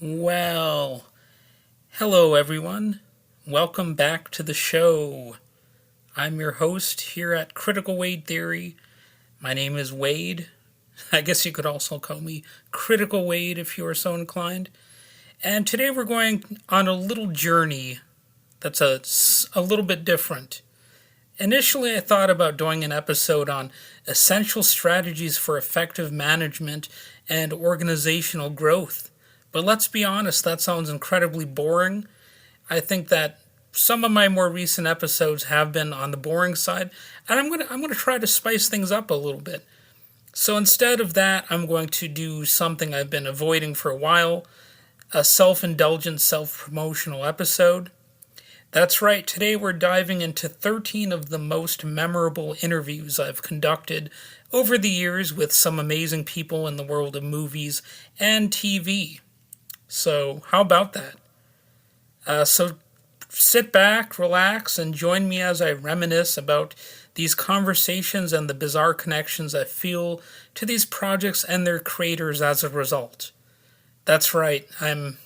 Well, hello everyone. Welcome back to the show. I'm your host here at Critical Wade Theory. My name is Wade. I guess you could also call me Critical Wade if you are so inclined. And today we're going on a little journey that's a little bit different. Initially, I thought about doing an episode on essential strategies for effective management and organizational growth. But let's be honest, that sounds incredibly boring. I think that some of my more recent episodes have been on the boring side, and I'm gonna try to spice things up a little bit. So instead of that, I'm going to do something I've been avoiding for a while, a self-indulgent, self-promotional episode. That's right, today we're diving into 13 of the most memorable interviews I've conducted over the years with some amazing people in the world of movies and TV. So, how about that? So, sit back, relax, and join me as I reminisce about these conversations and the bizarre connections I feel to these projects and their creators as a result. That's right, I'm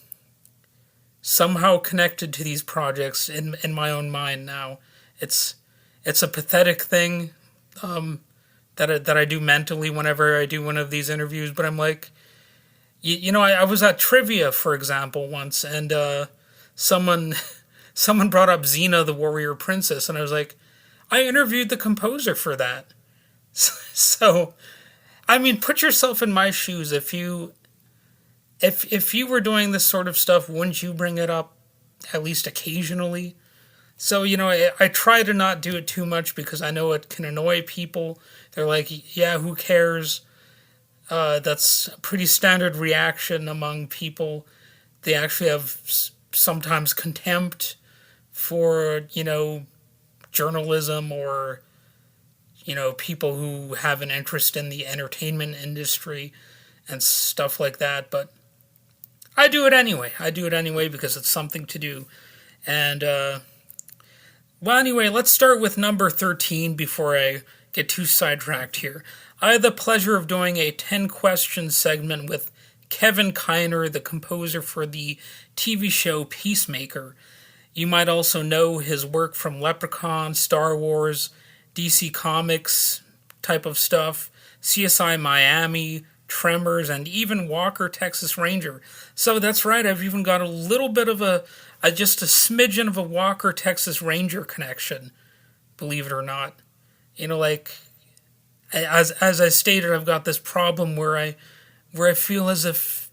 somehow connected to these projects in my own mind now. It's it's a pathetic thing that I do mentally whenever I do one of these interviews, but I'm like, I was at trivia, for example, once, and someone someone brought up Xena, the warrior princess, and I was like, I interviewed the composer for that. So, I mean, put yourself in my shoes. If you were doing this sort of stuff, wouldn't you bring it up at least occasionally? So, I try to not do it too much because I know it can annoy people. They're like, yeah, who cares? That's a pretty standard reaction among people. They actually have sometimes contempt for, journalism or, people who have an interest in the entertainment industry and stuff like that. But I do it anyway. I do it anyway because it's something to do. And, well, anyway, let's start with number 13 before I get too sidetracked here. I had the pleasure of doing a 10-question segment with Kevin Kiner, the composer for the TV show Peacemaker. You might also know his work from Leprechaun, Star Wars, DC Comics type of stuff, CSI Miami, Tremors, and even Walker, Texas Ranger. So that's right, I've even got a little bit of just a smidgen of a Walker, Texas Ranger connection, believe it or not. Like, as I stated, I've got this problem where I feel as if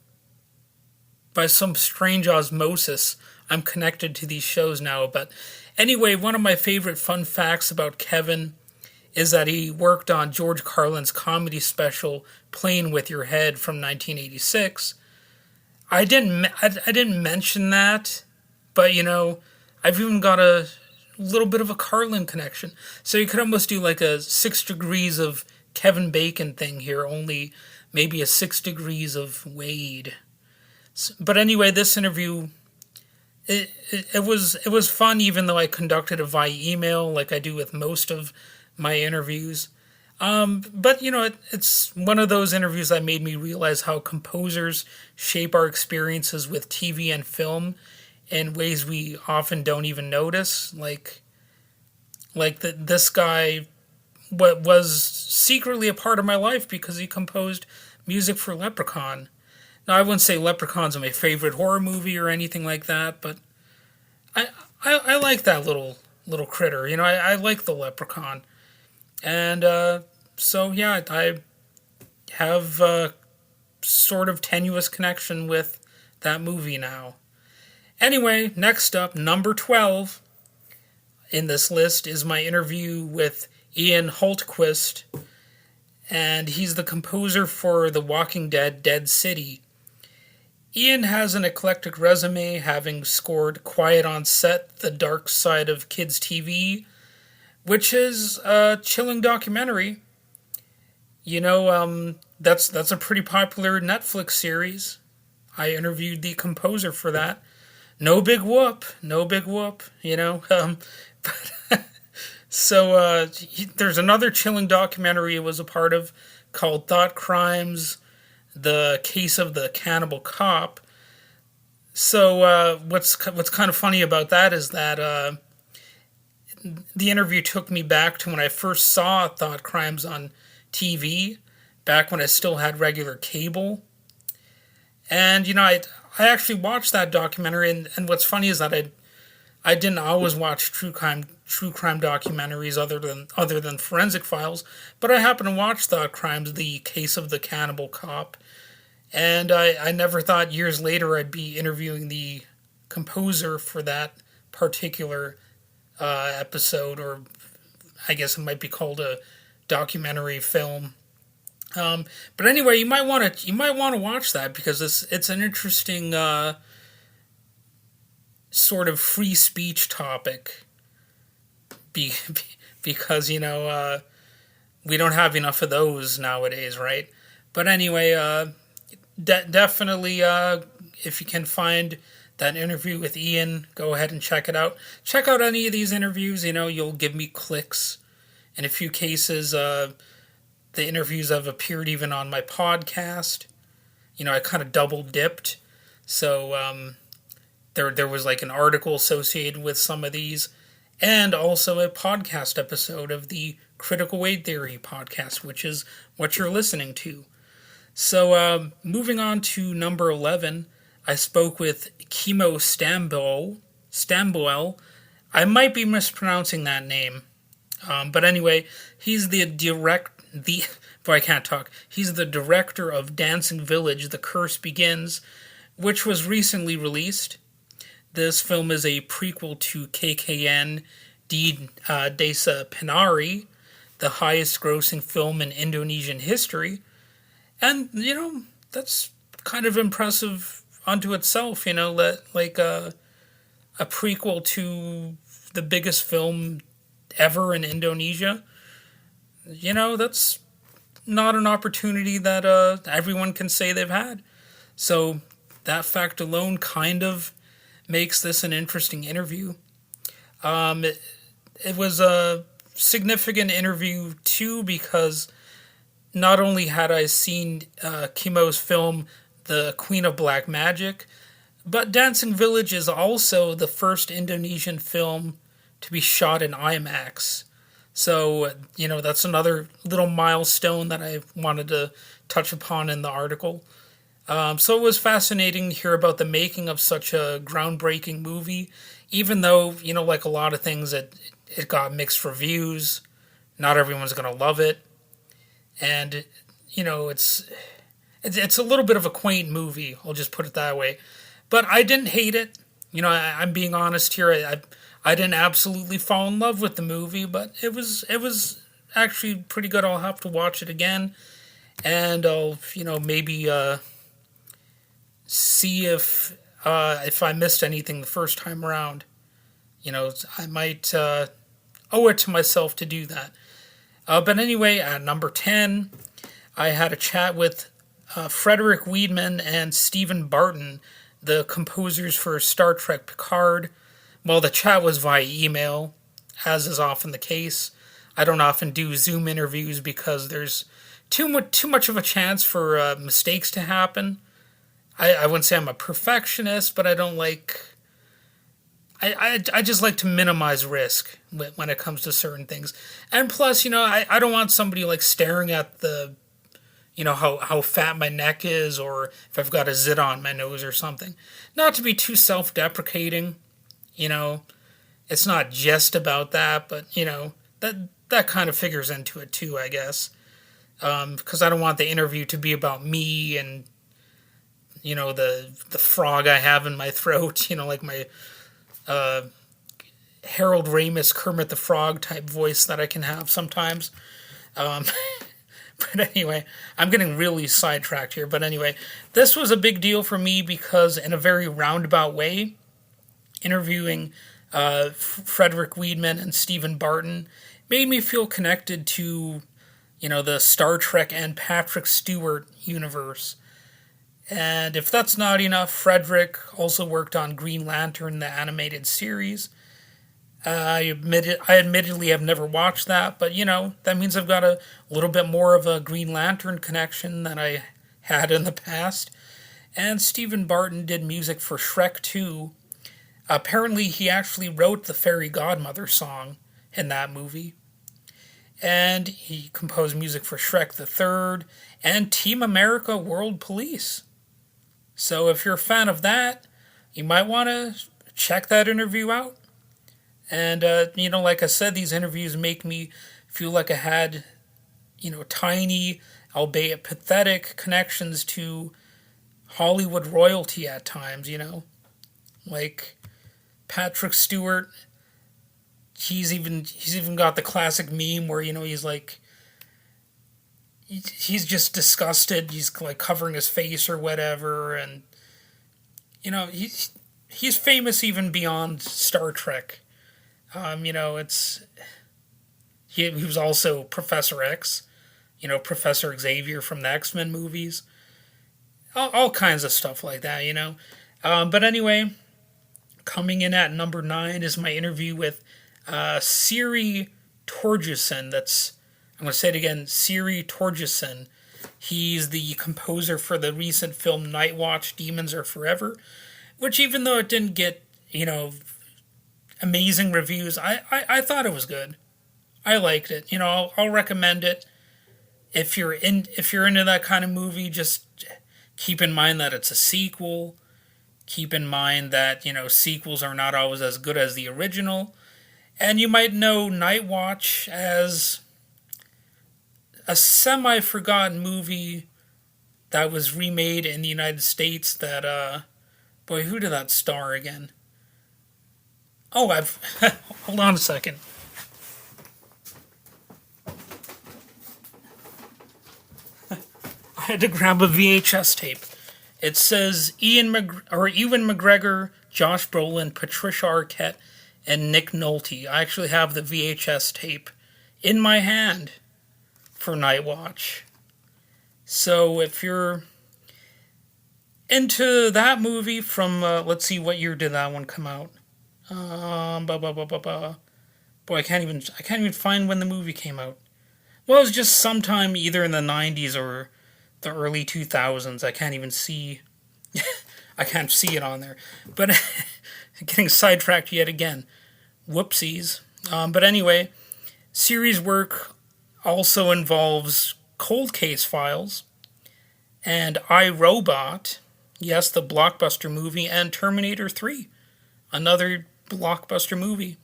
by some strange osmosis I'm connected to these shows now. But anyway, one of my favorite fun facts about Kevin is that he worked on George Carlin's comedy special Playing with Your Head from 1986. I didn't mention that, but I've even got a little bit of a Carlin connection. So you could almost do like a 6 degrees of Kevin Bacon thing here, only maybe a 6 degrees of Wade. But anyway, this interview, it was fun, even though I conducted it via email like I do with most of my interviews. But it's one of those interviews that made me realize how composers shape our experiences with TV and film in ways we often don't even notice. This guy was secretly a part of my life because he composed music for Leprechaun. Now, I wouldn't say Leprechaun's my favorite horror movie or anything like that, but I like that little critter. I like the Leprechaun. And so, yeah, I have a sort of tenuous connection with that movie now. Anyway, next up, number 12 in this list is my interview with Ian Hultquist, and he's the composer for The Walking Dead Dead City. Ian has an eclectic resume, having scored Quiet on Set, The Dark Side of Kids TV, which is a chilling documentary. That's a pretty popular Netflix series. I interviewed the composer for that. No big whoop, So there's another chilling documentary it was a part of called Thought Crimes, The Case of the Cannibal Cop. So what's kind of funny about that is that the interview took me back to when I first saw Thought Crimes on TV, back when I still had regular cable. And I actually watched that documentary, and what's funny is that I didn't always watch true crime documentaries other than Forensic Files, but I happened to watch Thought Crimes, the case of the cannibal cop, and I never thought years later I'd be interviewing the composer for that particular episode, or I guess it might be called a documentary film. But anyway, you might want to watch that because it's an interesting sort of free speech topic. Be, because we don't have enough of those nowadays, right? But anyway, definitely, if you can find that interview with Ian, go ahead and check it out. Check out any of these interviews. You'll give me clicks. In a few cases, the interviews have appeared even on my podcast. I kind of double dipped. So there was like an article associated with some of these, and also a podcast episode of the Critical Weight Theory podcast, which is what you're listening to. So moving on to number 11, I spoke with Kimo Stamboel. I might be mispronouncing that name. But anyway, he's I can't talk. He's the director of Dancing Village, The Curse Begins, which was recently released. This film is a prequel to KKN di Desa Penari, the highest grossing film in Indonesian history. And, that's kind of impressive unto itself, like a prequel to the biggest film ever in Indonesia. That's not an opportunity that everyone can say they've had. So that fact alone kind of makes this an interesting interview. It was a significant interview too because not only had I seen Kimo's film The Queen of Black Magic, but Dancing Village is also the first Indonesian film to be shot in IMAX. So, that's another little milestone that I wanted to touch upon in the article. So it was fascinating to hear about the making of such a groundbreaking movie, even though, like a lot of things, it got mixed reviews. Not everyone's going to love it. And, it's a little bit of a quaint movie, I'll just put it that way. But I didn't hate it. I'm being honest here. I didn't absolutely fall in love with the movie, but it was actually pretty good. I'll have to watch it again, and I'll maybe see if I missed anything the first time around. I might owe it to myself to do that. But anyway, at number 10, I had a chat with Frederick Wiedemann and Stephen Barton, the composers for Star Trek Picard. Well, the chat was via email, as is often the case. I don't often do Zoom interviews because there's too much of a chance for mistakes to happen. I wouldn't say I'm a perfectionist, but I don't like... I just like to minimize risk when it comes to certain things. And plus, I don't want somebody like staring at the... how fat my neck is, or if I've got a zit on my nose or something. Not to be too self-deprecating, it's not just about that, but, that kind of figures into it too, I guess. Because I don't want the interview to be about me and, the frog I have in my throat, like my Harold Ramis, Kermit the Frog type voice that I can have sometimes. But anyway, I'm getting really sidetracked here. But anyway, this was a big deal for me because in a very roundabout way, interviewing Frederick Wiedemann and Stephen Barton made me feel connected to, the Star Trek and Patrick Stewart universe. And if that's not enough, Frederick also worked on Green Lantern, the animated series. I admittedly have never watched that, but that means I've got a little bit more of a Green Lantern connection than I had in the past. And Stephen Barton did music for Shrek 2. Apparently, he actually wrote the Fairy Godmother song in that movie. And he composed music for Shrek the Third and Team America World Police. So if you're a fan of that, you might want to check that interview out. And, like I said, these interviews make me feel like I had, tiny, albeit pathetic, connections to Hollywood royalty at times. Like Patrick Stewart, he's even got the classic meme where, he's like, he's just disgusted. He's like covering his face or whatever. And, he's famous even beyond Star Trek. It's he was also Professor X, Professor Xavier from the X-Men movies, all kinds of stuff like that. But anyway, coming in at number 9 is my interview with Siri Torgerson. I'm going to say it again, Siri Torgerson. He's the composer for the recent film Night Watch, Demons Are Forever, which even though it didn't get, amazing reviews, I thought it was good. I liked it. I'll recommend it. If you're into that kind of movie, just keep in mind that it's a sequel. Keep in mind that, sequels are not always as good as the original. And you might know Night Watch as a semi-forgotten movie that was remade in the United States that, boy, who did that star again? Oh, hold on a second. I had to grab a VHS tape. It says Ewan McGregor, Josh Brolin, Patricia Arquette, and Nick Nolte. I actually have the VHS tape in my hand for Night Watch. So if you're into that movie from, let's see, what year did that one come out? Boy, I can't even find when the movie came out. Well, it was just sometime either in the 90s or the early 2000s. I can't even see. I can't see it on there. But getting sidetracked yet again. Whoopsies. But anyway, series work also involves Cold Case Files and I, Robot. Yes, the blockbuster movie, and Terminator 3, another blockbuster movie.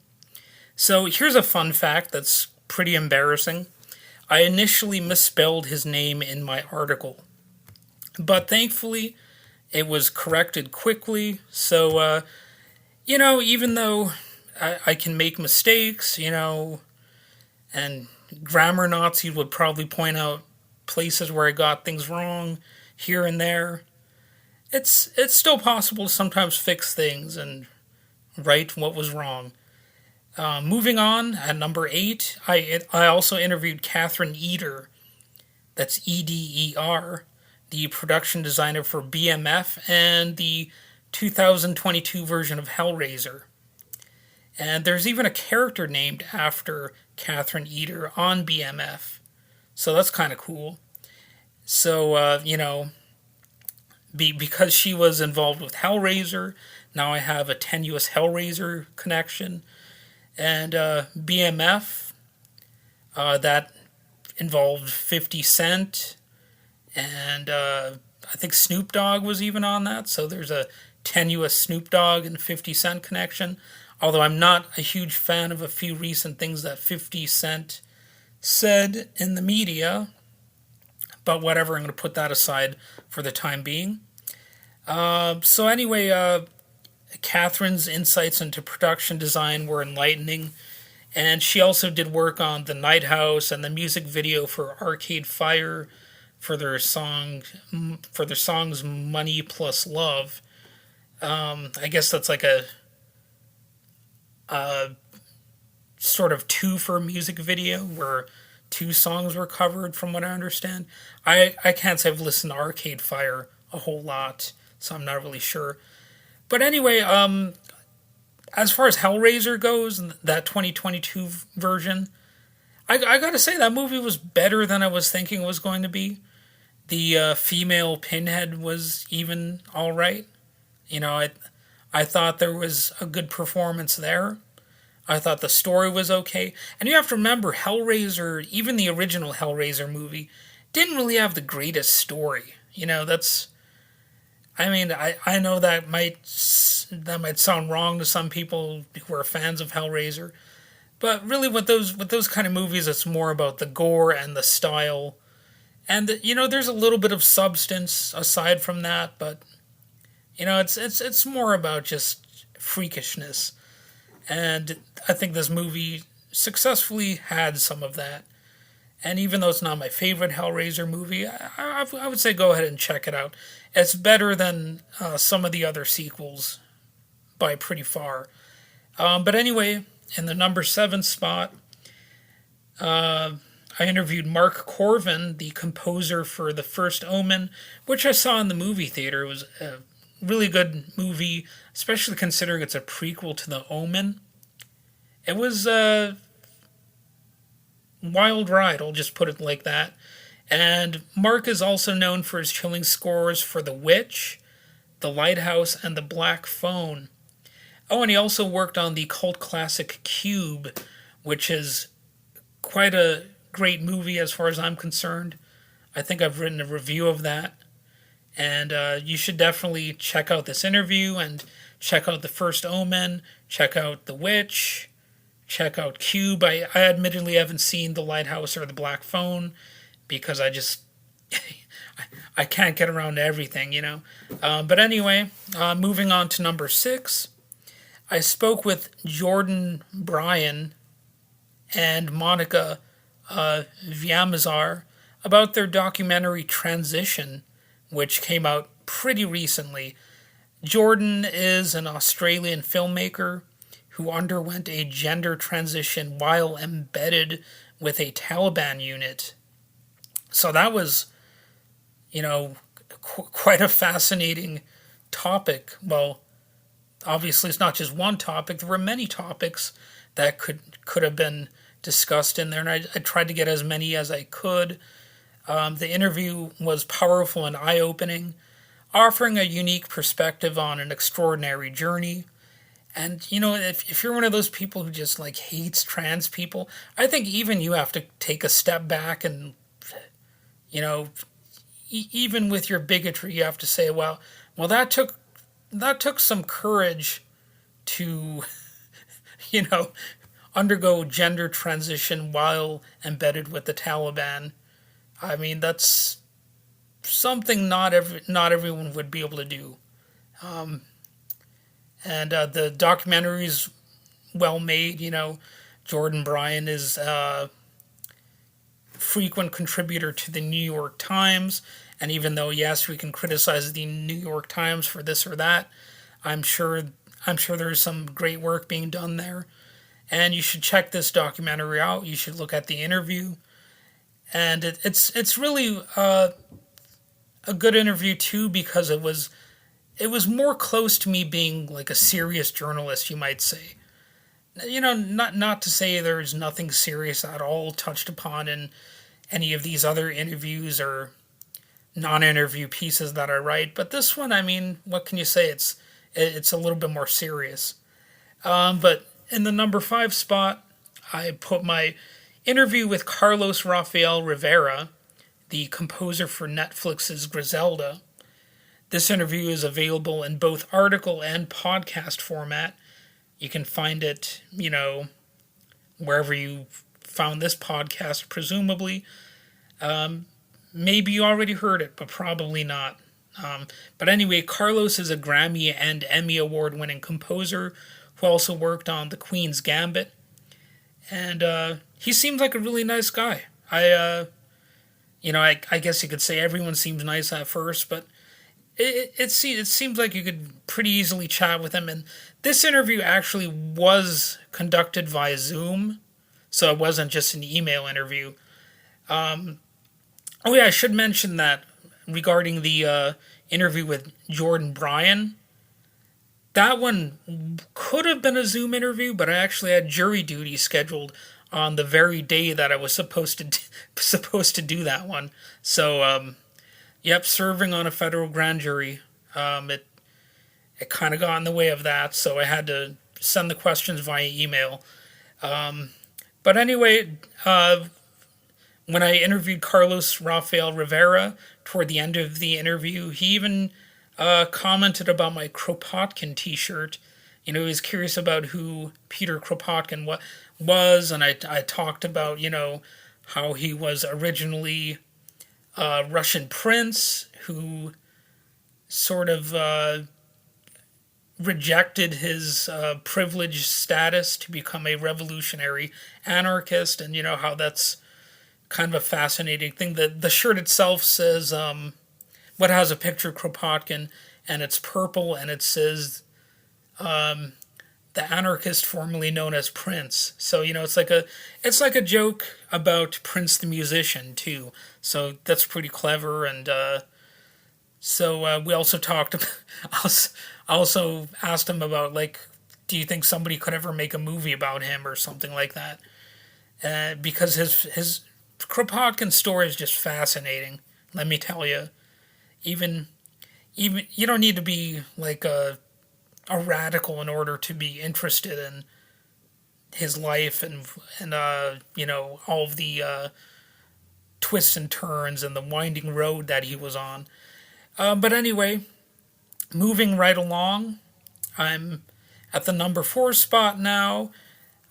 So here's a fun fact that's pretty embarrassing. I initially misspelled his name in my article, but thankfully it was corrected quickly. So, even though I can make mistakes, and grammar Nazi would probably point out places where I got things wrong here and there, it's still possible to sometimes fix things and right what was wrong. Moving on, at number 8, I also interviewed Catherine Eder, that's Eder, the production designer for BMF and the 2022 version of Hellraiser. And there's even a character named after Catherine Eder on BMF, so that's kind of cool. So, because she was involved with Hellraiser, now I have a tenuous Hellraiser connection. And BMF, that involved 50 Cent, and I think Snoop Dogg was even on that, so there's a tenuous Snoop Dogg and 50 Cent connection, although I'm not a huge fan of a few recent things that 50 Cent said in the media, but whatever, I'm going to put that aside for the time being. So anyway, Catherine's insights into production design were enlightening, and she also did work on The Night House and the music video for Arcade Fire for their songs Money Plus Love. I guess that's like a sort of two-for music video where 2 songs were covered, from what I understand. I can't say I've listened to Arcade Fire a whole lot, so I'm not really sure. But anyway, as far as Hellraiser goes, that 2022 version, I gotta say that movie was better than I was thinking it was going to be. The female Pinhead was even all right. You know, I thought there was a good performance there. I thought the story was okay. And you have to remember, Hellraiser, even the original Hellraiser movie, didn't really have the greatest story. You know, that's. I mean, I know that might sound wrong to some people who are fans of Hellraiser, but really, with those kind of movies, it's more about the gore and the style, and there's a little bit of substance aside from that, but it's more about just freakishness, and I think this movie successfully had some of that. And even though it's not my favorite Hellraiser movie, I would say go ahead and check it out. It's better than some of the other sequels by pretty far. But anyway, in the number 7 spot, I interviewed Mark Corvin, the composer for The First Omen, which I saw in the movie theater. It was a really good movie, especially considering it's a prequel to The Omen. It was a wild ride, I'll just put it like that. And Mark is also known for his chilling scores for The Witch, The Lighthouse, and The Black Phone. Oh, and he also worked on the cult classic Cube, which is quite a great movie as far as I'm concerned. I think I've written a review of that. And you should definitely check out this interview and check out The First Omen, check out The Witch, check out Cube. I admittedly haven't seen The Lighthouse or The Black Phone because I just I can't get around to everything. But anyway, moving on to number 6, I spoke with Jordan Bryan and Monica Viamazar about their documentary Transition, which came out pretty recently. Jordan is an Australian filmmaker who underwent a gender transition while embedded with a Taliban unit. So that was, quite a fascinating topic. Well, obviously it's not just one topic. There were many topics that could have been discussed in there, and I tried to get as many as I could. The interview was powerful and eye-opening, offering a unique perspective on an extraordinary journey. And, if you're one of those people who just, hates trans people, I think even you have to take a step back and, even with your bigotry, you have to say, well, that took some courage to, undergo gender transition while embedded with the Taliban. I mean, that's something not everyone would be able to do. And the documentary's well made. Jordan Bryan is a frequent contributor to the New York Times, and even though yes, we can criticize the New York Times for this or that, I'm sure there's some great work being done there. And you should check this documentary out. You should look at the interview, and it's really a good interview too, because it was more close to me being like a serious journalist, you might say. Not to say there's nothing serious at all touched upon in any of these other interviews or non-interview pieces that I write, but this one, I mean, what can you say? It's a little bit more serious. But in the number 5 spot, I put my interview with Carlos Rafael Rivera, the composer for Netflix's Griselda. This interview is available in both article and podcast format. You can find it, wherever you found this podcast, presumably. Maybe you already heard it, but probably not. But anyway, Carlos is a Grammy and Emmy Award-winning composer who also worked on The Queen's Gambit. And he seems like a really nice guy. I guess you could say everyone seems nice at first, but it seems like you could pretty easily chat with him. And this interview actually was conducted via Zoom, so it wasn't just an email interview. Oh yeah, I should mention that regarding the interview with Jordan Bryan. That one could have been a Zoom interview, but I actually had jury duty scheduled on the very day that I was supposed to do that one. So Yep, serving on a federal grand jury. It kind of got in the way of that, so I had to send the questions via email. But anyway, when I interviewed Carlos Rafael Rivera toward the end of the interview, he even commented about my Kropotkin T-shirt. He was curious about who Peter Kropotkin was, and I talked about how he was originally a Russian prince who sort of rejected his privileged status to become a revolutionary anarchist, and how that's kind of a fascinating thing. The shirt itself says what has a picture of Kropotkin, and it's purple, and it says the anarchist formerly known as Prince. So it's like a joke about Prince the musician too. So that's pretty clever, and so we also talked. I also asked him about, like, do you think somebody could ever make a movie about him or something like that? Because his Kropotkin story is just fascinating. Let me tell you, even even you don't need to be like a radical in order to be interested in his life and all of the twists and turns and the winding road that he was on. But anyway, moving right along, I'm at the number 4 spot now.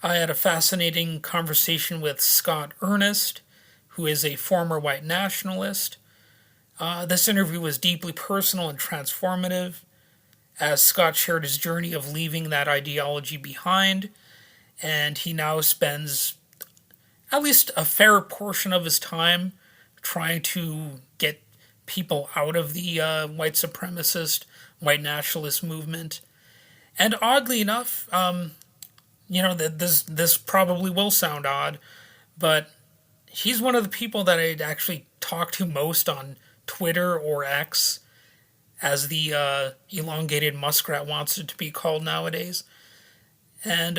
I had a fascinating conversation with Scott Ernest, who is a former white nationalist. This interview was deeply personal and transformative, as Scott shared his journey of leaving that ideology behind, and he now spends at least a fair portion of his time trying to get people out of the white supremacist, white nationalist movement. And oddly enough, that this probably will sound odd, but he's one of the people that I'd actually talk to most on Twitter or X, as the elongated muskrat wants it to be called nowadays. And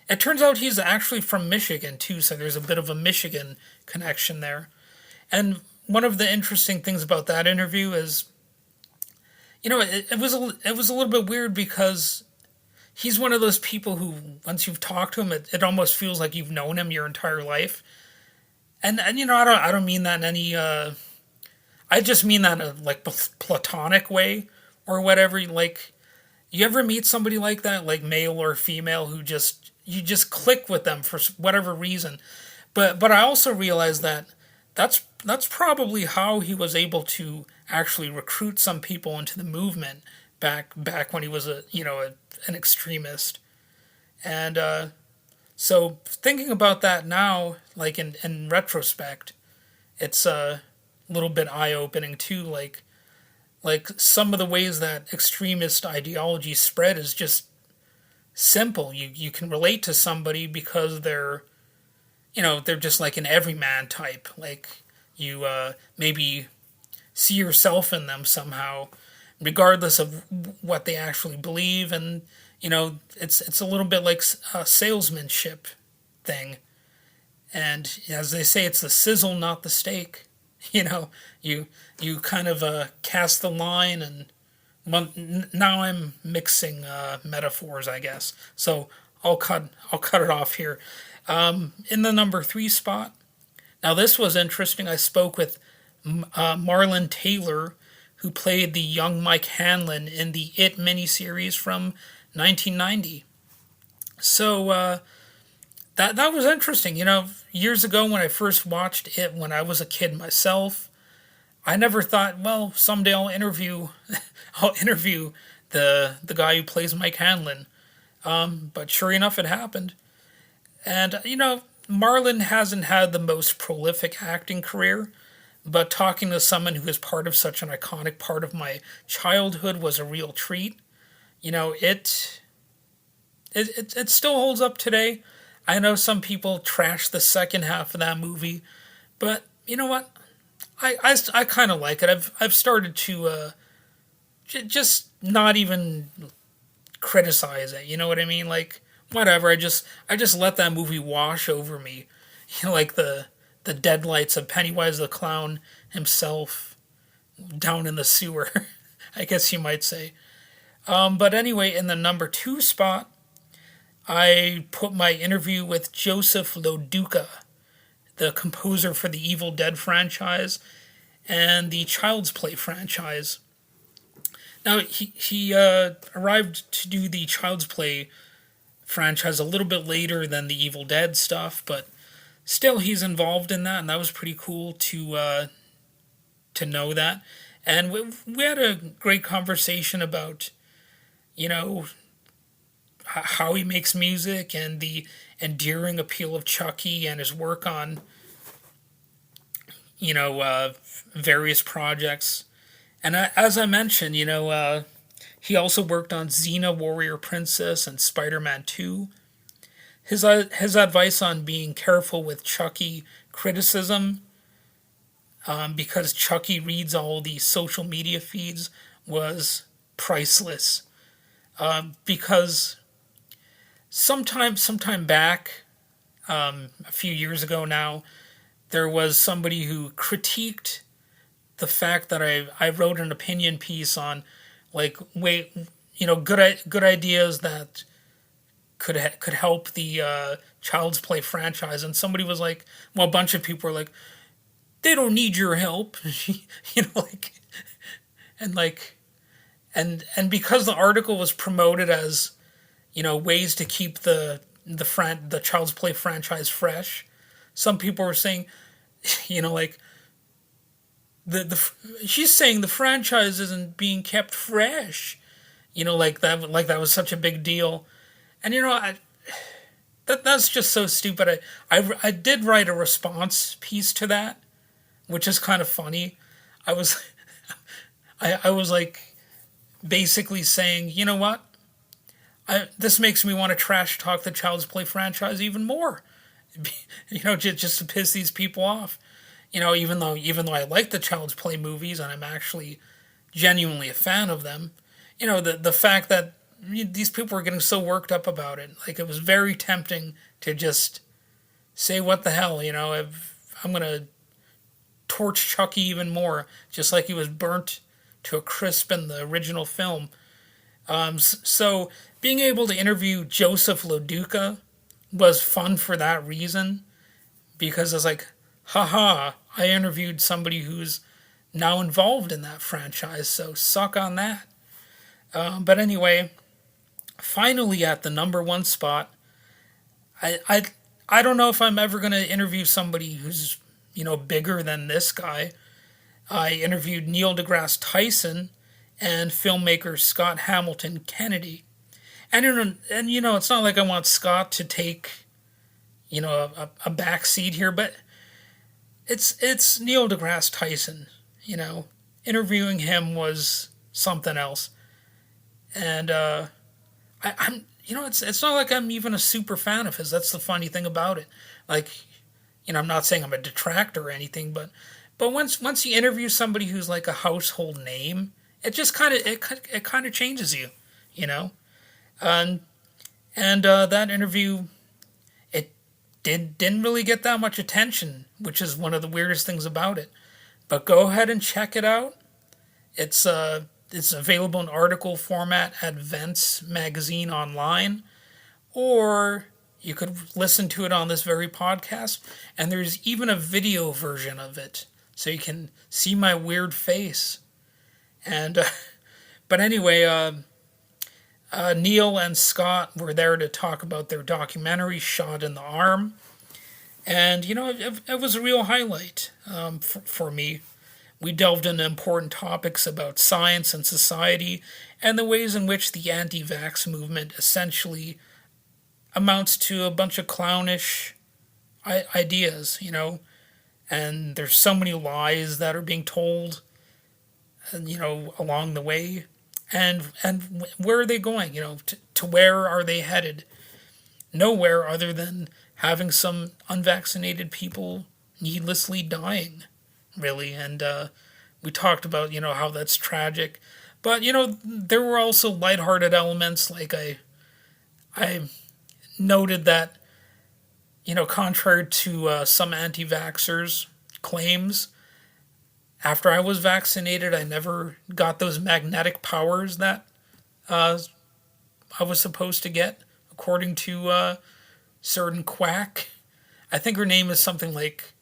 it turns out he's actually from Michigan too, so there's a bit of a Michigan connection there. And one of the interesting things about that interview is, it was a little bit weird because he's one of those people who, once you've talked to him, it almost feels like you've known him your entire life. And I don't mean that in any I just mean that in a like platonic way or whatever. Like, you ever meet somebody like that, like male or female, who you just click with them for whatever reason. But I also realize that that's probably how he was able to actually recruit some people into the movement back when he was an extremist. And so thinking about that now, like in retrospect, it's a little bit eye opening too. Like some of the ways that extremist ideology spread is just simple. You can relate to somebody because they're just like an everyman type. Like, you maybe see yourself in them somehow, regardless of what they actually believe. And it's a little bit like a salesmanship thing. And as they say, it's the sizzle, not the steak. You kind of cast the line, and now I'm mixing metaphors, I guess. So I'll cut it off here. In the number 3 spot. Now this was interesting. I spoke with Marlon Taylor, who played the young Mike Hanlon in the It miniseries from 1990. So that was interesting. Years ago when I first watched it, when I was a kid myself, I never thought, well, someday I'll interview the guy who plays Mike Hanlon. But sure enough, it happened. And Marlon hasn't had the most prolific acting career, but talking to someone who is part of such an iconic part of my childhood was a real treat. It still holds up today. I know some people trash the second half of that movie, but you know what? I kind of like it. I've started to just not even criticize it. You know what I mean? Like, whatever. I just let that movie wash over me. Like the deadlights of Pennywise the Clown himself down in the sewer, I guess you might say. But anyway, in the number two spot, I put my interview with Joseph Loduca, the composer for the Evil Dead franchise and the Child's Play franchise. Now, he arrived to do the Child's Play franchise a little bit later than the Evil Dead stuff, but still he's involved in that, and that was pretty cool to know that. And we had a great conversation about, you know, how he makes music and the endearing appeal of Chucky and his work on, various projects. And as I mentioned, he also worked on Xena Warrior Princess and Spider-Man 2. His advice on being careful with Chucky criticism, because Chucky reads all the social media feeds, was priceless. Because sometime back, a few years ago now, there was somebody who critiqued the fact that I wrote an opinion piece on, like, good ideas that could help the Child's Play franchise, and somebody was like, well, a bunch of people were like, they don't need your help, and because the article was promoted as, ways to keep the Child's Play franchise fresh, some people were saying, like, she's saying the franchise isn't being kept fresh, like that was such a big deal, and that's just so stupid. I did write a response piece to that, which is kind of funny. I was I was like basically saying, you know what, this makes me want to trash talk the Child's Play franchise even more, just to piss these people off. Even though I like the Child's Play movies and I'm actually genuinely a fan of them, the fact that these people were getting so worked up about it, like, it was very tempting to just say, what the hell, I'm gonna torch Chucky even more, just like he was burnt to a crisp in the original film. So being able to interview Joseph Loduca was fun for that reason, because I was like, haha, I interviewed somebody who's now involved in that franchise, so suck on that. But anyway, finally at the number one spot, I don't know if I'm ever going to interview somebody who's, bigger than this guy. I interviewed Neil deGrasse Tyson and filmmaker Scott Hamilton Kennedy. And it's not like I want Scott to take, a back seat here, but it's Neil deGrasse Tyson. Interviewing him was something else, and I'm it's not like I'm even a super fan of his. That's the funny thing about it. Like, I'm not saying I'm a detractor or anything, but once you interview somebody who's like a household name, it just it kind of changes you, and that interview, it didn't really get that much attention, which is one of the weirdest things about it. But go ahead and check it out. It's available in article format at Vents Magazine online, or you could listen to it on this very podcast, and there's even a video version of it, so you can see my weird face. And but anyway, Neil and Scott were there to talk about their documentary, Shot in the Arm, and it was a real highlight for me. We delved into important topics about science and society and the ways in which the anti-vax movement essentially amounts to a bunch of clownish ideas, and there's so many lies that are being told, and, along the way, and where are they going, to where are they headed? Nowhere, other than having some unvaccinated people needlessly dying, really. And we talked about, how that's tragic, but there were also lighthearted elements. Like I noted that, contrary to some anti-vaxxers' claims, After I was vaccinated, I never got those magnetic powers that uh, I was supposed to get, according to certain quack. I think her name is something like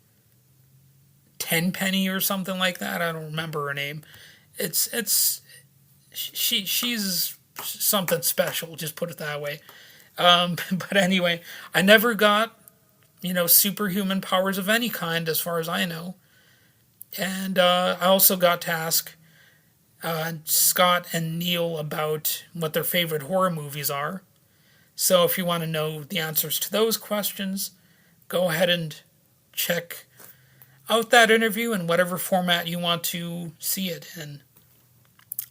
Tenpenny or something like that. I don't remember her name. It's she's something special. Just put it that way. But anyway, I never got superhuman powers of any kind, as far as I know. And I also got to ask Scott and Neil about what their favorite horror movies are. So if you want to know the answers to those questions, go ahead and check out that interview in whatever format you want to see it in.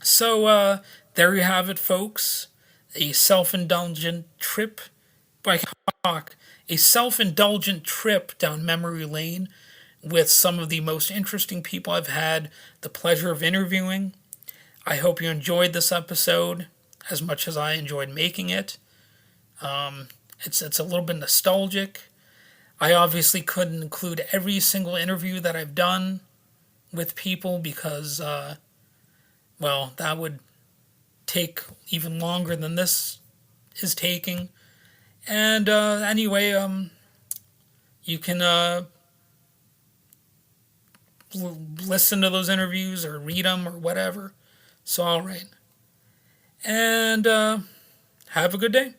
So there you have it, folks. A self-indulgent trip by Hawk. A self-indulgent trip down memory lane with some of the most interesting people I've had the pleasure of interviewing. I hope you enjoyed this episode as much as I enjoyed making it. It's a little bit nostalgic. I obviously couldn't include every single interview that I've done with people because, that would take even longer than this is taking. And anyway, you can listen to those interviews or read them or whatever. So, all right. And have a good day.